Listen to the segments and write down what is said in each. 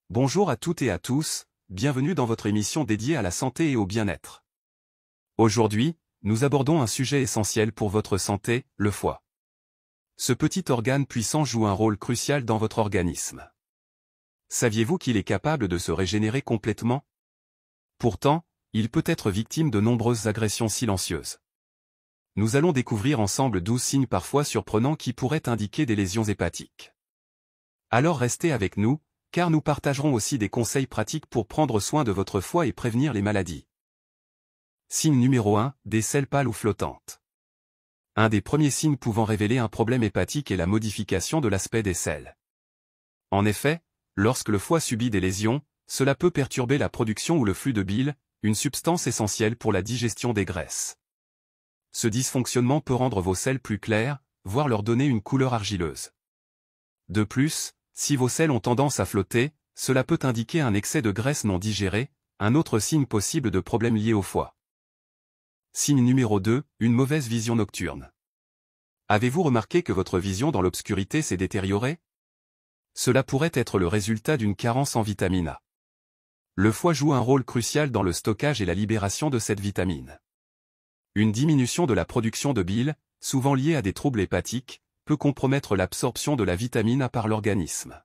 Bonjour à toutes et à tous, bienvenue dans votre émission dédiée à la santé et au bien-être. Aujourd'hui, nous abordons un sujet essentiel pour votre santé, le foie. Ce petit organe puissant joue un rôle crucial dans votre organisme. Saviez-vous qu'il est capable de se régénérer complètement? Pourtant, il peut être victime de nombreuses agressions silencieuses. Nous allons découvrir ensemble 12 signes parfois surprenants qui pourraient indiquer des lésions hépatiques. Alors restez avec nous, car nous partagerons aussi des conseils pratiques pour prendre soin de votre foie et prévenir les maladies. Signe numéro 1, des selles pâles ou flottantes. Un des premiers signes pouvant révéler un problème hépatique est la modification de l'aspect des selles. En effet, lorsque le foie subit des lésions, cela peut perturber la production ou le flux de bile, une substance essentielle pour la digestion des graisses. Ce dysfonctionnement peut rendre vos selles plus claires, voire leur donner une couleur argileuse. De plus, si vos selles ont tendance à flotter, cela peut indiquer un excès de graisse non digérée, un autre signe possible de problème lié au foie. Signe numéro 2, une mauvaise vision nocturne. Avez-vous remarqué que votre vision dans l'obscurité s'est détériorée? Cela pourrait être le résultat d'une carence en vitamine A. Le foie joue un rôle crucial dans le stockage et la libération de cette vitamine. Une diminution de la production de bile, souvent liée à des troubles hépatiques, peut compromettre l'absorption de la vitamine A par l'organisme.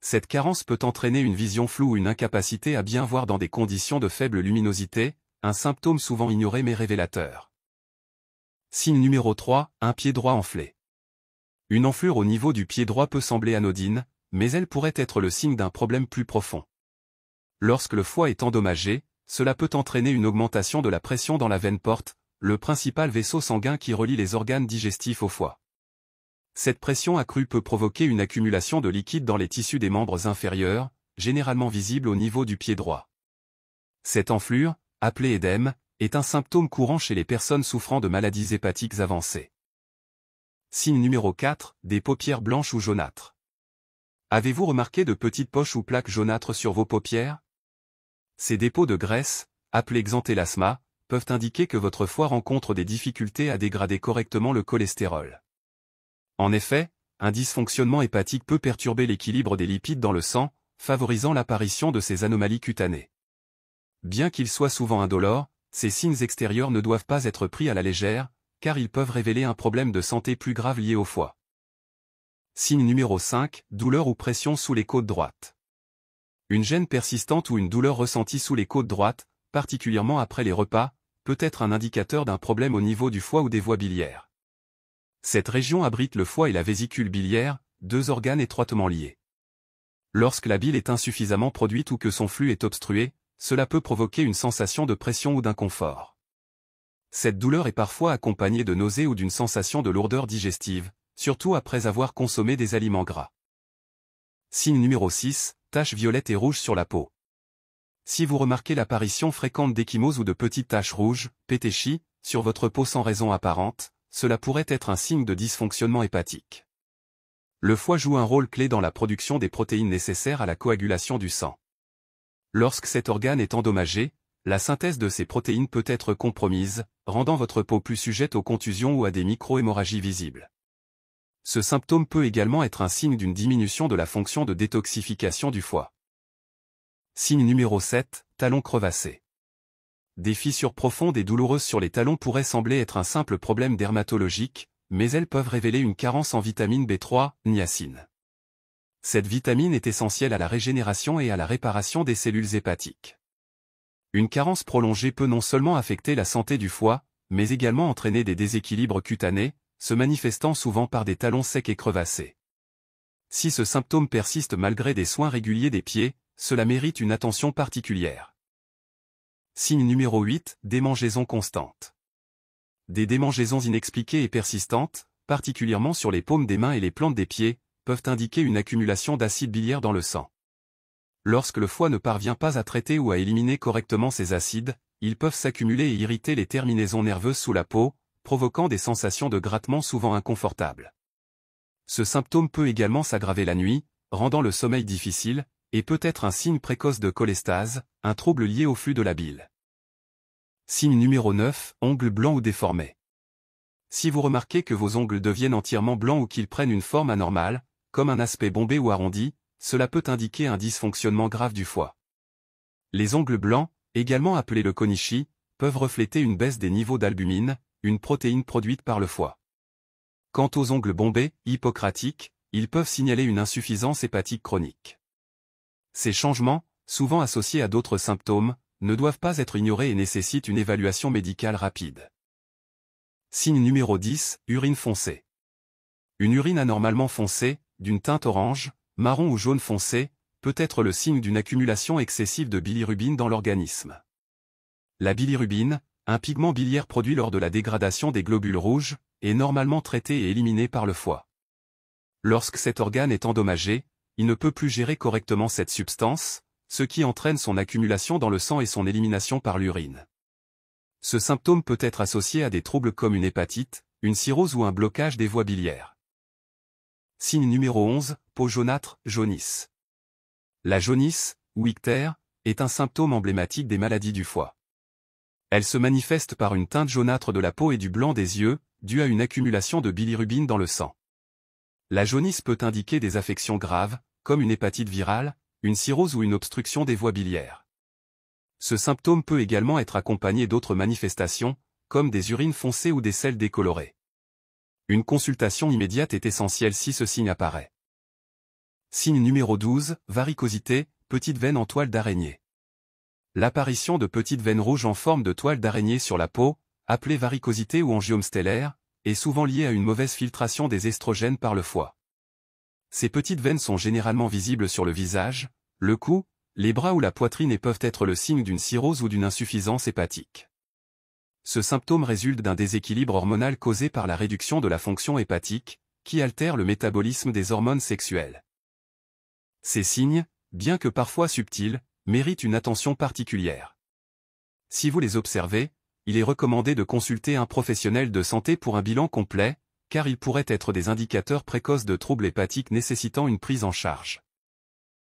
Cette carence peut entraîner une vision floue ou une incapacité à bien voir dans des conditions de faible luminosité, un symptôme souvent ignoré mais révélateur. Signe numéro 3, un pied droit enflé. Une enflure au niveau du pied droit peut sembler anodine, mais elle pourrait être le signe d'un problème plus profond. Lorsque le foie est endommagé, cela peut entraîner une augmentation de la pression dans la veine porte, le principal vaisseau sanguin qui relie les organes digestifs au foie. Cette pression accrue peut provoquer une accumulation de liquide dans les tissus des membres inférieurs, généralement visible au niveau du pied droit. Cette enflure, appelée édème, est un symptôme courant chez les personnes souffrant de maladies hépatiques avancées. Signe numéro 4, des paupières blanches ou jaunâtres. Avez-vous remarqué de petites poches ou plaques jaunâtres sur vos paupières? Ces dépôts de graisse, appelés xanthelasma, peuvent indiquer que votre foie rencontre des difficultés à dégrader correctement le cholestérol. En effet, un dysfonctionnement hépatique peut perturber l'équilibre des lipides dans le sang, favorisant l'apparition de ces anomalies cutanées. Bien qu'ils soient souvent indolores, ces signes extérieurs ne doivent pas être pris à la légère, car ils peuvent révéler un problème de santé plus grave lié au foie. Signe numéro 5, douleur ou pression sous les côtes droites. Une gêne persistante ou une douleur ressentie sous les côtes droites, particulièrement après les repas, peut être un indicateur d'un problème au niveau du foie ou des voies biliaires. Cette région abrite le foie et la vésicule biliaire, deux organes étroitement liés. Lorsque la bile est insuffisamment produite ou que son flux est obstrué, cela peut provoquer une sensation de pression ou d'inconfort. Cette douleur est parfois accompagnée de nausées ou d'une sensation de lourdeur digestive, surtout après avoir consommé des aliments gras. Signe numéro 6, taches violettes et rouges sur la peau. Si vous remarquez l'apparition fréquente d'échymoses ou de petites taches rouges, pétéchies, sur votre peau sans raison apparente, cela pourrait être un signe de dysfonctionnement hépatique. Le foie joue un rôle clé dans la production des protéines nécessaires à la coagulation du sang. Lorsque cet organe est endommagé, la synthèse de ces protéines peut être compromise, rendant votre peau plus sujette aux contusions ou à des micro-hémorragies visibles. Ce symptôme peut également être un signe d'une diminution de la fonction de détoxification du foie. Signe numéro 7, talons crevassés. Des fissures profondes et douloureuses sur les talons pourraient sembler être un simple problème dermatologique, mais elles peuvent révéler une carence en vitamine B3, niacine. Cette vitamine est essentielle à la régénération et à la réparation des cellules hépatiques. Une carence prolongée peut non seulement affecter la santé du foie, mais également entraîner des déséquilibres cutanés, se manifestant souvent par des talons secs et crevassés. Si ce symptôme persiste malgré des soins réguliers des pieds, cela mérite une attention particulière. Signe numéro 8, démangeaisons constantes. Des démangeaisons inexpliquées et persistantes, particulièrement sur les paumes des mains et les plantes des pieds, peuvent indiquer une accumulation d'acide biliaire dans le sang. Lorsque le foie ne parvient pas à traiter ou à éliminer correctement ces acides, ils peuvent s'accumuler et irriter les terminaisons nerveuses sous la peau, provoquant des sensations de grattement souvent inconfortables. Ce symptôme peut également s'aggraver la nuit, rendant le sommeil difficile, et peut être un signe précoce de cholestase, un trouble lié au flux de la bile. Signe numéro 9, ongles blancs ou déformés. Si vous remarquez que vos ongles deviennent entièrement blancs ou qu'ils prennent une forme anormale, comme un aspect bombé ou arrondi, cela peut indiquer un dysfonctionnement grave du foie. Les ongles blancs, également appelés le konishi, peuvent refléter une baisse des niveaux d'albumine, une protéine produite par le foie. Quant aux ongles bombés, hippocratiques, ils peuvent signaler une insuffisance hépatique chronique. Ces changements, souvent associés à d'autres symptômes, ne doivent pas être ignorés et nécessitent une évaluation médicale rapide. Signe numéro 10, urine foncée. Une urine anormalement foncée, d'une teinte orange, marron ou jaune foncé, peut être le signe d'une accumulation excessive de bilirubine dans l'organisme. La bilirubine, un pigment biliaire produit lors de la dégradation des globules rouges, est normalement traité et éliminé par le foie. Lorsque cet organe est endommagé, il ne peut plus gérer correctement cette substance, ce qui entraîne son accumulation dans le sang et son élimination par l'urine. Ce symptôme peut être associé à des troubles comme une hépatite, une cirrhose ou un blocage des voies biliaires. Signe numéro 11, peau jaunâtre, jaunisse. La jaunisse, ou ictère, est un symptôme emblématique des maladies du foie. Elle se manifeste par une teinte jaunâtre de la peau et du blanc des yeux, due à une accumulation de bilirubine dans le sang. La jaunisse peut indiquer des affections graves, comme une hépatite virale, une cirrhose ou une obstruction des voies biliaires. Ce symptôme peut également être accompagné d'autres manifestations, comme des urines foncées ou des selles décolorées. Une consultation immédiate est essentielle si ce signe apparaît. Signe numéro 12, varicosité, petite veine en toile d'araignée. L'apparition de petites veines rouges en forme de toile d'araignée sur la peau, appelée varicosité ou angiome stellaire, est souvent liée à une mauvaise filtration des estrogènes par le foie. Ces petites veines sont généralement visibles sur le visage, le cou, les bras ou la poitrine et peuvent être le signe d'une cirrhose ou d'une insuffisance hépatique. Ce symptôme résulte d'un déséquilibre hormonal causé par la réduction de la fonction hépatique, qui altère le métabolisme des hormones sexuelles. Ces signes, bien que parfois subtils, méritent une attention particulière. Si vous les observez, il est recommandé de consulter un professionnel de santé pour un bilan complet, car ils pourraient être des indicateurs précoces de troubles hépatiques nécessitant une prise en charge.